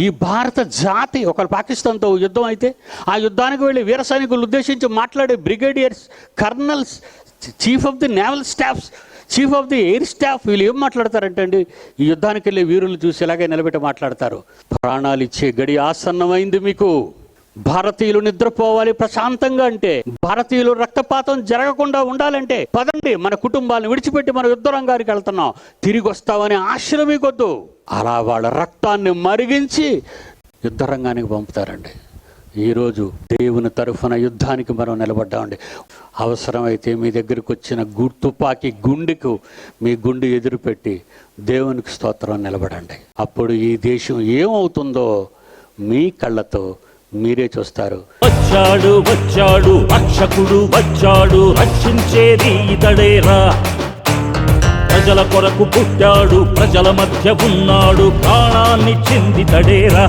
ఈ భారత జాతి ఒక పాకిస్తాన్తో యుద్ధం అయితే ఆ యుద్ధానికి వెళ్ళి వీర సైనికులు ఉద్దేశించి మాట్లాడే brigadiers, colonels, chief of the naval staffs, chief of the air staff, వీళ్ళు ఏం మాట్లాడతారంటే అండి, ఈ యుద్ధానికి వెళ్ళే వీరులు చూసి ఇలాగే నిలబెట్టి మాట్లాడతారు, ప్రాణాలు ఇచ్చే గడి ఆసన్నమైంది మీకు, భారతీయులు నిద్రపోవాలి ప్రశాంతంగా అంటే, భారతీయులు రక్తపాతం జరగకుండా ఉండాలంటే పదండి, మన కుటుంబాలను విడిచిపెట్టి మన యుద్ధ రంగానికి వెళ్తున్నాం, తిరిగి వస్తామనే ఆశలు మీకొద్దు. అలా వాళ్ళ రక్తాన్ని మరిగించి యుద్ధ రంగానికి పంపుతారండి. ఈరోజు దేవుని తరఫున యుద్ధానికి మనం నిలబడ్డామండి. అవసరమైతే మీ దగ్గరికి వచ్చిన తుపాకీ గుండెకు మీ గుండె ఎదురుపెట్టి దేవునికి స్తోత్రం నిలబడండి. అప్పుడు ఈ దేశం ఏమవుతుందో మీ కళ్ళతో మీరే చూస్తారు. వచ్చాడు వచ్చాడు రక్షకుడు వచ్చాడు, రక్షించేది ఇతడేరా. ప్రజల కొరకు పుట్టాడు, ప్రజల మధ్య ఉన్నాడు, ప్రాణాన్ని చిందితడేరా.